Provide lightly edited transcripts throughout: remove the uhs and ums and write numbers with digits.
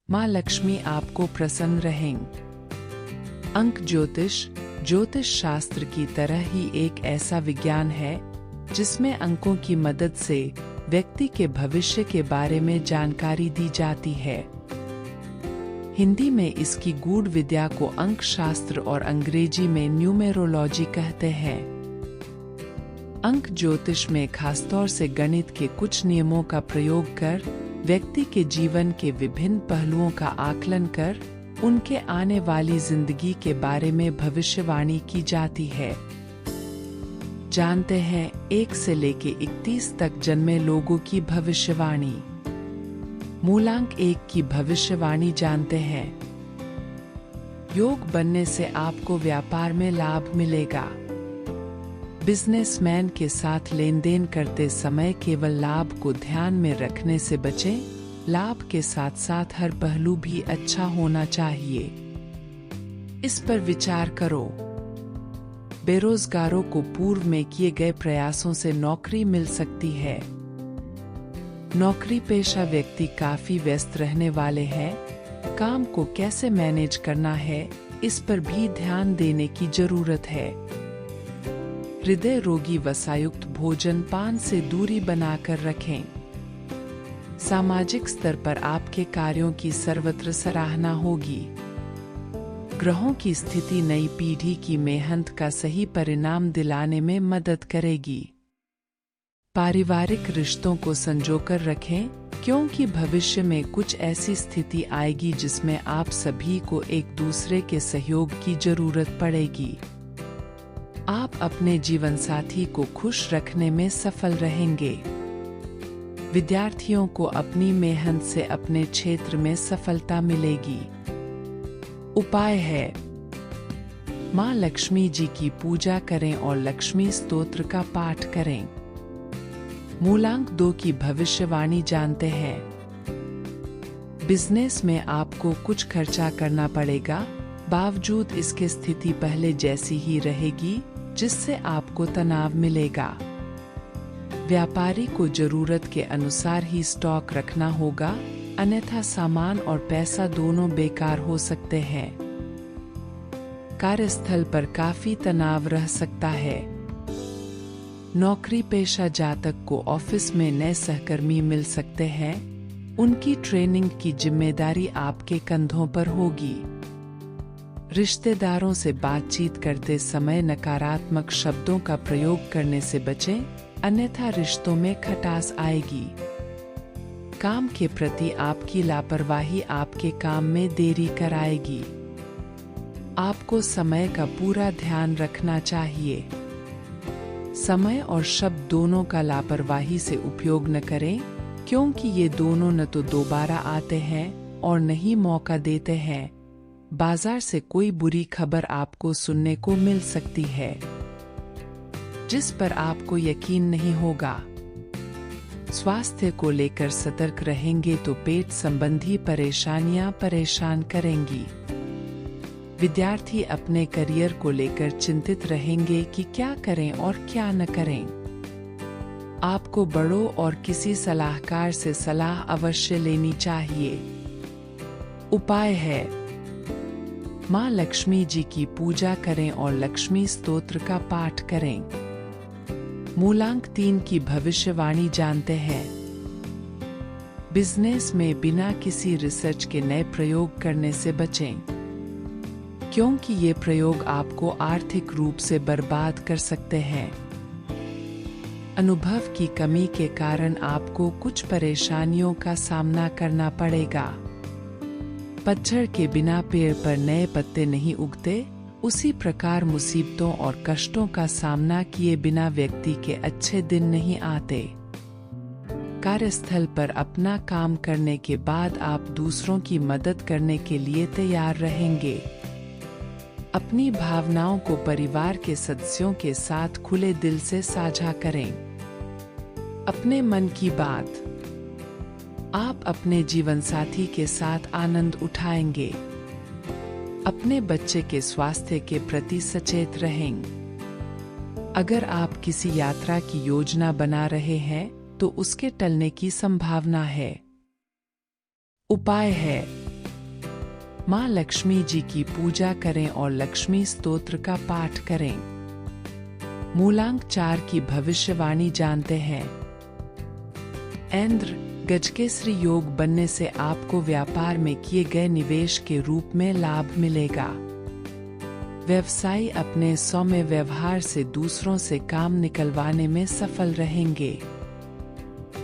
माँ लक्ष्मी आपको प्रसन्न रहेंगी। अंक ज्योतिष शास्त्र की तरह ही एक ऐसा विज्ञान है जिसमें अंकों की मदद से व्यक्ति के भविष्य के बारे में जानकारी दी जाती है। हिंदी में इसकी गूढ़ विद्या को अंक शास्त्र और अंग्रेजी में न्यूमेरोलॉजी कहते हैं। अंक ज्योतिष में खासतौर से गणित के कुछ नियमों का प्रयोग कर व्यक्ति के जीवन के विभिन्न पहलुओं का आकलन कर उनके आने वाली जिंदगी के बारे में भविष्यवाणी की जाती है। जानते हैं 1 से लेकर 31 तक जन्मे लोगों की भविष्यवाणी। मूलांक 1 की भविष्यवाणी जानते हैं। योग बनने से आपको व्यापार में लाभ मिलेगा। बिजनेसमैन के साथ लेन देन करते समय केवल लाभ को ध्यान में रखने से बचें। लाभ के साथ साथ हर पहलू भी अच्छा होना चाहिए। इस पर विचार करो। बेरोजगारों को पूर्व में किए गए प्रयासों से नौकरी मिल सकती है। नौकरी पेशा व्यक्ति काफी व्यस्त रहने वाले हैं। काम को कैसे मैनेज करना है, इस पर भी ध्यान देने की जरूरत है। हृदय रोगी वसायुक्त भोजन पान से दूरी बनाकर रखें। सामाजिक स्तर पर आपके कार्यों की सर्वत्र सराहना होगी। ग्रहों की स्थिति नई पीढ़ी की मेहनत का सही परिणाम दिलाने में मदद करेगी। पारिवारिक रिश्तों को संजोकर रखें, क्योंकि भविष्य में कुछ ऐसी स्थिति आएगी जिसमें आप सभी को एक दूसरे के सहयोग की जरूरत पड़ेगी। आप अपने जीवनसाथी को खुश रखने में सफल रहेंगे। विद्यार्थियों को अपनी मेहनत से अपने क्षेत्र में सफलता मिलेगी। उपाय है, माँ लक्ष्मी जी की पूजा करें और लक्ष्मी स्तोत्र का पाठ करें। मूलांक 2 की भविष्यवाणी जानते हैं। बिजनेस में आपको कुछ खर्चा करना पड़ेगा, बावजूद इसके स्थिति पहले जैसी ही रहेगी, जिससे आपको तनाव मिलेगा। व्यापारी को जरूरत के अनुसार ही स्टॉक रखना होगा, अन्यथा सामान और पैसा दोनों बेकार हो सकते हैं। कार्यस्थल पर काफी तनाव रह सकता है। नौकरी पेशा जातक को ऑफिस में नए सहकर्मी मिल सकते हैं। उनकी ट्रेनिंग की जिम्मेदारी आपके कंधों पर होगी। रिश्तेदारों से बातचीत करते समय नकारात्मक शब्दों का प्रयोग करने से बचें, अन्यथा रिश्तों में खटास आएगी। काम के प्रति आपकी लापरवाही आपके काम में देरी कराएगी। आपको समय का पूरा ध्यान रखना चाहिए। समय और शब्द दोनों का लापरवाही से उपयोग न करें, क्योंकि ये दोनों न तो दोबारा आते हैं और न ही मौका देते हैं। बाजार से कोई बुरी खबर आपको सुनने को मिल सकती है, जिस पर आपको यकीन नहीं होगा। स्वास्थ्य को लेकर सतर्क रहेंगे तो पेट संबंधी परेशानियां परेशान करेंगी। विद्यार्थी अपने करियर को लेकर चिंतित रहेंगे कि क्या करें और क्या न करें। आपको बड़ों और किसी सलाहकार से सलाह अवश्य लेनी चाहिए। उपाय है, माँ लक्ष्मी जी की पूजा करें और लक्ष्मी स्तोत्र का पाठ करें। मूलांक 3 की भविष्यवाणी जानते हैं। बिजनेस में बिना किसी रिसर्च के नए प्रयोग करने से बचें, क्योंकि ये प्रयोग आपको आर्थिक रूप से बर्बाद कर सकते हैं। अनुभव की कमी के कारण आपको कुछ परेशानियों का सामना करना पड़ेगा। पतझड़ के बिना पेड़ पर नए पत्ते नहीं उगते, उसी प्रकार मुसीबतों और कष्टों का सामना किए बिना व्यक्ति के अच्छे दिन नहीं आते। कार्यस्थल पर अपना काम करने के बाद आप दूसरों की मदद करने के लिए तैयार रहेंगे। अपनी भावनाओं को परिवार के सदस्यों के साथ खुले दिल से साझा करें। अपने मन की बात आप अपने जीवनसाथी के साथ आनंद उठाएंगे। अपने बच्चे के स्वास्थ्य के प्रति सचेत रहें। अगर आप किसी यात्रा की योजना बना रहे हैं तो उसके टलने की संभावना है। उपाय है, माँ लक्ष्मी जी की पूजा करें और लक्ष्मी स्तोत्र का पाठ करें। मूलांक 4 की भविष्यवाणी जानते हैं। इंद्र, गजकेसरी योग बनने से आपको व्यापार में किए गए निवेश के रूप में लाभ मिलेगा। व्यवसायी अपने सौम्य व्यवहार से दूसरों से काम निकलवाने में सफल रहेंगे।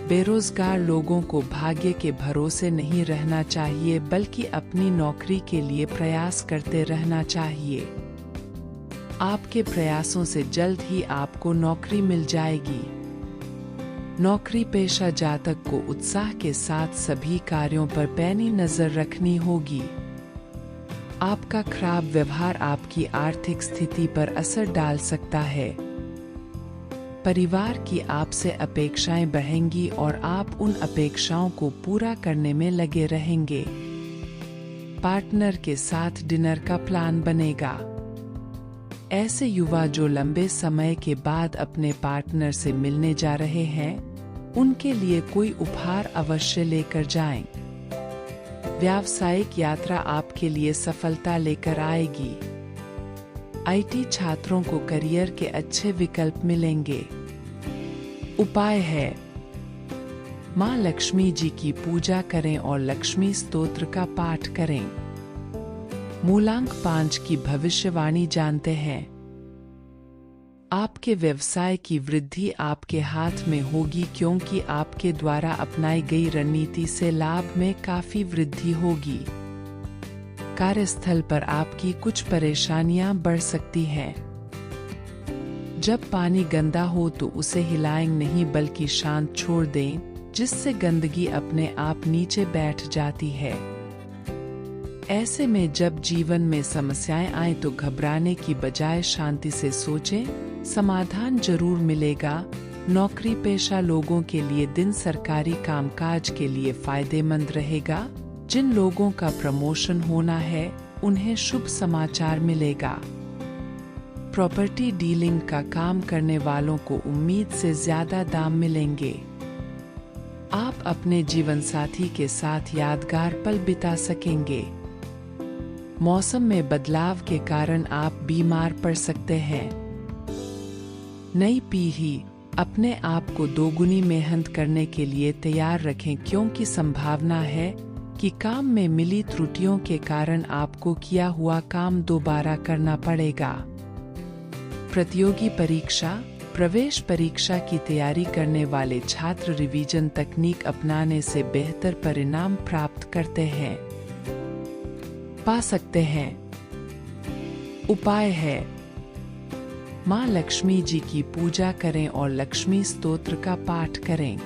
बेरोजगार लोगों को भाग्य के भरोसे नहीं रहना चाहिए, बल्कि अपनी नौकरी के लिए प्रयास करते रहना चाहिए। आपके प्रयासों से जल्द ही आपको नौकरी मिल जाएगी। नौकरी पेशा जातक को उत्साह के साथ सभी कार्यों पर पैनी नजर रखनी होगी। आपका खराब व्यवहार आपकी आर्थिक स्थिति पर असर डाल सकता है। परिवार की आपसे अपेक्षाएं बढ़ेंगी और आप उन अपेक्षाओं को पूरा करने में लगे रहेंगे। पार्टनर के साथ डिनर का प्लान बनेगा। ऐसे युवा जो लंबे समय के बाद अपने पार्टनर से मिलने जा रहे हैं, उनके लिए कोई उपहार अवश्य लेकर जाएं। व्यावसायिक यात्रा आपके लिए सफलता लेकर आएगी। आईटी छात्रों को करियर के अच्छे विकल्प मिलेंगे। उपाय है, माँ लक्ष्मी जी की पूजा करें और लक्ष्मी स्तोत्र का पाठ करें। मूलांक 5 की भविष्यवाणी जानते हैं। आपके व्यवसाय की वृद्धि आपके हाथ में होगी, क्योंकि आपके द्वारा अपनाई गई रणनीति से लाभ में काफी वृद्धि होगी। कार्यस्थल पर आपकी कुछ परेशानियां बढ़ सकती हैं। जब पानी गंदा हो तो उसे हिलाएं नहीं, बल्कि शांत छोड़ दें, जिससे गंदगी अपने आप नीचे बैठ जाती है। ऐसे में जब जीवन में समस्याएं आए तो घबराने की बजाय शांति से सोचें, समाधान जरूर मिलेगा। नौकरी पेशा लोगों के लिए दिन सरकारी कामकाज के लिए फायदेमंद रहेगा। जिन लोगों का प्रमोशन होना है, उन्हें शुभ समाचार मिलेगा। प्रॉपर्टी डीलिंग का काम करने वालों को उम्मीद से ज्यादा दाम मिलेंगे। आप अपने जीवनसाथी के साथ यादगार पल बिता सकेंगे। मौसम में बदलाव के कारण आप बीमार पड़ सकते हैं। नई पीढ़ी, अपने आप को दोगुनी मेहनत करने के लिए तैयार रखें, क्योंकि संभावना है कि काम में मिली त्रुटियों के कारण आपको किया हुआ काम दोबारा करना पड़ेगा। प्रतियोगी परीक्षा, प्रवेश परीक्षा की तैयारी करने वाले छात्र रिवीजन तकनीक अपनाने से बेहतर परिणाम प्राप्त करते हैं, पा सकते हैं। उपाय है, माँ लक्ष्मी जी की पूजा करें और लक्ष्मी स्तोत्र का पाठ करें।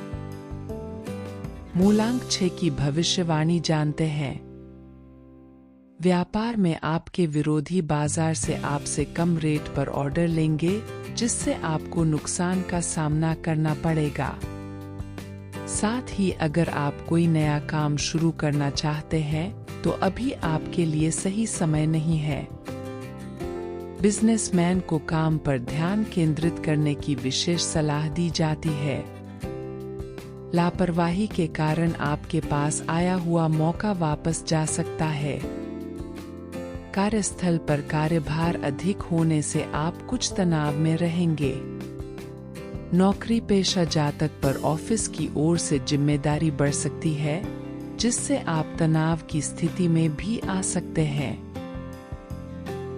मूलांक 6 की भविष्यवाणी जानते हैं। व्यापार में आपके विरोधी बाजार से आपसे कम रेट पर ऑर्डर लेंगे, जिससे आपको नुकसान का सामना करना पड़ेगा। साथ ही अगर आप कोई नया काम शुरू करना चाहते हैं, तो अभी आपके लिए सही समय नहीं है। बिजनेसमैन को काम पर ध्यान केंद्रित करने की विशेष सलाह दी जाती है। लापरवाही के कारण आपके पास आया हुआ मौका वापस जा सकता है। कार्यस्थल पर कार्यभार अधिक होने से आप कुछ तनाव में रहेंगे। नौकरी पेशा जातक पर ऑफिस की ओर से जिम्मेदारी बढ़ सकती है, जिससे आप तनाव की स्थिति में भी आ सकते हैं।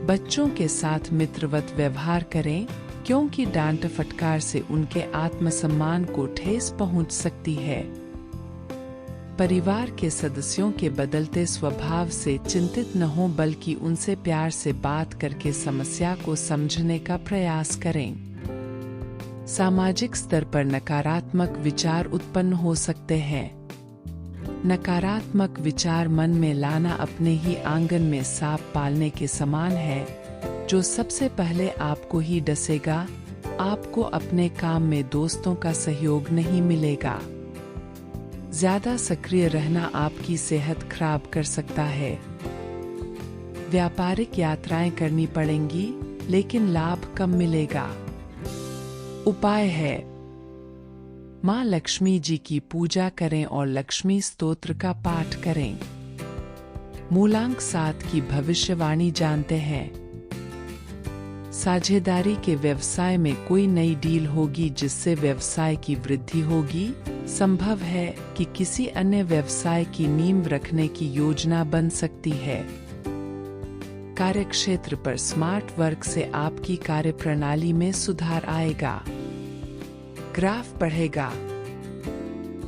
बच्चों के साथ मित्रवत व्यवहार करें, क्योंकि डांट फटकार से उनके आत्मसम्मान को ठेस पहुंच सकती है। परिवार के सदस्यों के बदलते स्वभाव से चिंतित न हो, बल्कि उनसे प्यार से बात करके समस्या को समझने का प्रयास करें। सामाजिक स्तर पर नकारात्मक विचार उत्पन्न हो सकते हैं। नकारात्मक विचार मन में लाना अपने ही आंगन में सांप पालने के समान है, जो सबसे पहले आपको ही डसेगा। आपको अपने काम में दोस्तों का सहयोग नहीं मिलेगा। ज्यादा सक्रिय रहना आपकी सेहत खराब कर सकता है। व्यापारिक यात्राएं करनी पड़ेंगी, लेकिन लाभ कम मिलेगा। उपाय है, माँ लक्ष्मी जी की पूजा करें और लक्ष्मी स्तोत्र का पाठ करें। मूलांक 7 की भविष्यवाणी जानते हैं। साझेदारी के व्यवसाय में कोई नई डील होगी जिससे व्यवसाय की वृद्धि होगी। संभव है कि किसी अन्य व्यवसाय की नींव रखने की योजना बन सकती है। कार्यक्षेत्र पर स्मार्ट वर्क से आपकी कार्यप्रणाली में सुधार आएगा। ग्राफ बढ़ेगा।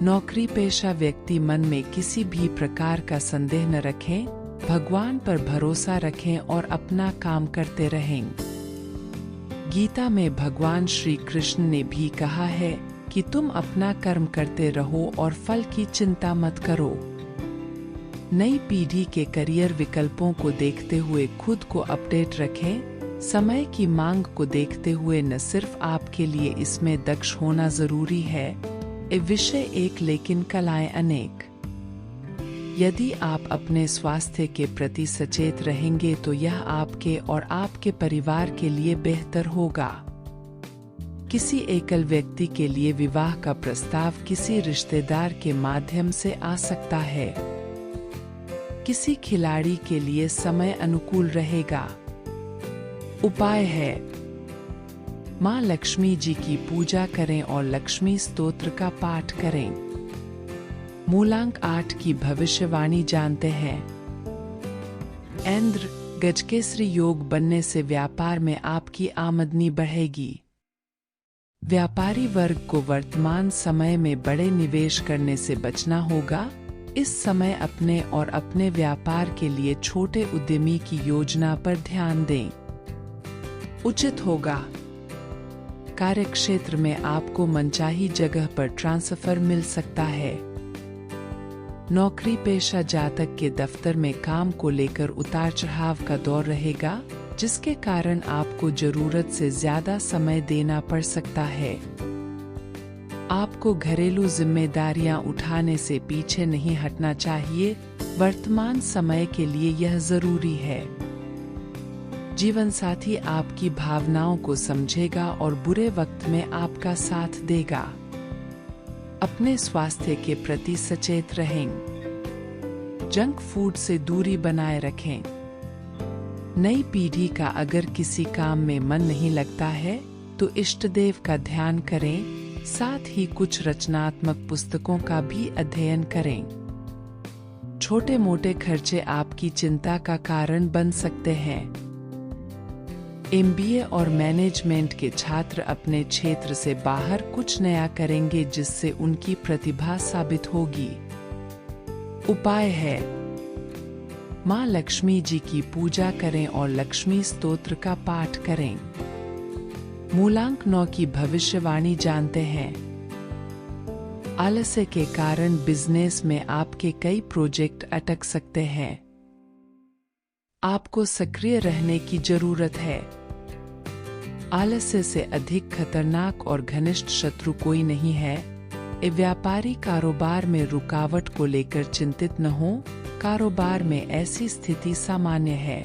नौकरी पेशा व्यक्ति मन में किसी भी प्रकार का संदेह न रखें, भगवान पर भरोसा रखें और अपना काम करते रहें। गीता में भगवान श्री कृष्ण ने भी कहा है कि तुम अपना कर्म करते रहो और फल की चिंता मत करो। नई पीढ़ी के करियर विकल्पों को देखते हुए खुद को अपडेट रखें। समय की मांग को देखते हुए न सिर्फ आपके लिए इसमें दक्ष होना जरूरी है, विषय एक लेकिन कलाएं अनेक। यदि आप अपने स्वास्थ्य के प्रति सचेत रहेंगे तो यह आपके और आपके परिवार के लिए बेहतर होगा। किसी एकल व्यक्ति के लिए विवाह का प्रस्ताव किसी रिश्तेदार के माध्यम से आ सकता है। किसी खिलाड़ी के लिए समय अनुकूल रहेगा। उपाय है, माँ लक्ष्मी जी की पूजा करें और लक्ष्मी स्तोत्र का पाठ करें। मूलांक 8 की भविष्यवाणी जानते हैं। इंद्र गजकेसरी योग बनने से व्यापार में आपकी आमदनी बढ़ेगी। व्यापारी वर्ग को वर्तमान समय में बड़े निवेश करने से बचना होगा। इस समय अपने और अपने व्यापार के लिए छोटे उद्यमी की योजना पर ध्यान दें। उचित होगा। कार्यक्षेत्र में आपको मनचाही जगह पर ट्रांसफर मिल सकता है। नौकरी पेशा जातक के दफ्तर में काम को लेकर उतार चढ़ाव का दौर रहेगा, जिसके कारण आपको जरूरत से ज्यादा समय देना पड़ सकता है। आपको घरेलू जिम्मेदारियां उठाने से पीछे नहीं हटना चाहिए। वर्तमान समय के लिए यह जरूरी है। जीवन साथी आपकी भावनाओं को समझेगा और बुरे वक्त में आपका साथ देगा। अपने स्वास्थ्य के प्रति सचेत रहें। जंक फूड से दूरी बनाए रखें। नई पीढ़ी का अगर किसी काम में मन नहीं लगता है तो इष्ट देव का ध्यान करें। साथ ही कुछ रचनात्मक पुस्तकों का भी अध्ययन करें। छोटे मोटे खर्चे आपकी चिंता का कारण बन सकते हैं। MBA और मैनेजमेंट के छात्र अपने क्षेत्र से बाहर कुछ नया करेंगे जिससे उनकी प्रतिभा साबित होगी। उपाय है, माँ लक्ष्मी जी की पूजा करें और लक्ष्मी स्तोत्र का पाठ करें। मूलांक 9 की भविष्यवाणी जानते हैं। आलस्य के कारण बिजनेस में आपके कई प्रोजेक्ट अटक सकते हैं। आपको सक्रिय रहने की जरूरत है। आलस्य से अधिक खतरनाक और घनिष्ठ शत्रु कोई नहीं है। व्यापारी कारोबार में रुकावट को लेकर चिंतित न हो। कारोबार में ऐसी स्थिति सामान्य है।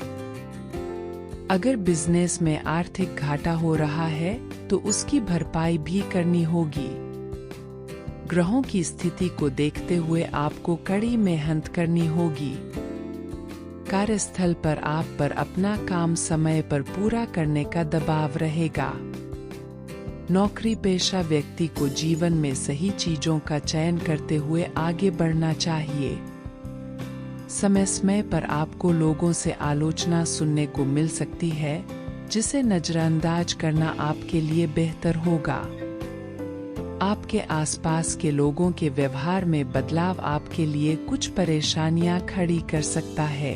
अगर बिजनेस में आर्थिक घाटा हो रहा है तो उसकी भरपाई भी करनी होगी। ग्रहों की स्थिति को देखते हुए आपको कड़ी मेहनत करनी होगी। कार्यस्थल पर आप पर अपना काम समय पर पूरा करने का दबाव रहेगा। नौकरी पेशा व्यक्ति को जीवन में सही चीजों का चयन करते हुए आगे बढ़ना चाहिए। समय समय पर आपको लोगों से आलोचना सुनने को मिल सकती है, जिसे नजरअंदाज करना आपके लिए बेहतर होगा। आपके आसपास के लोगों के व्यवहार में बदलाव आपके लिए कुछ परेशानियां खड़ी कर सकता है।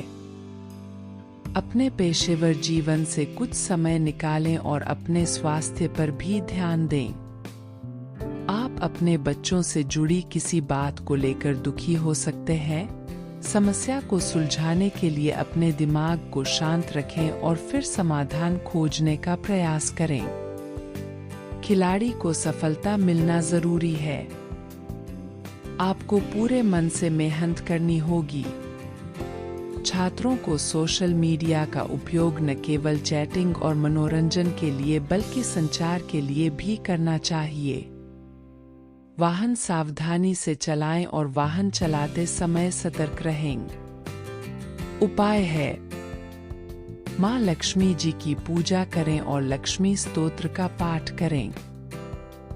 अपने पेशेवर जीवन से कुछ समय निकालें और अपने स्वास्थ्य पर भी ध्यान दें। आप अपने बच्चों से जुड़ी किसी बात को लेकर दुखी हो सकते हैं। समस्या को सुलझाने के लिए अपने दिमाग को शांत रखें और फिर समाधान खोजने का प्रयास करें। खिलाड़ी को सफलता मिलना जरूरी है। आपको पूरे मन से मेहनत करनी होगी। छात्रों को सोशल मीडिया का उपयोग न केवल चैटिंग और मनोरंजन के लिए बल्कि संचार के लिए भी करना चाहिए। वाहन सावधानी से चलाएं और वाहन चलाते समय सतर्क रहें। उपाय है, माँ लक्ष्मी जी की पूजा करें और लक्ष्मी स्तोत्र का पाठ करें।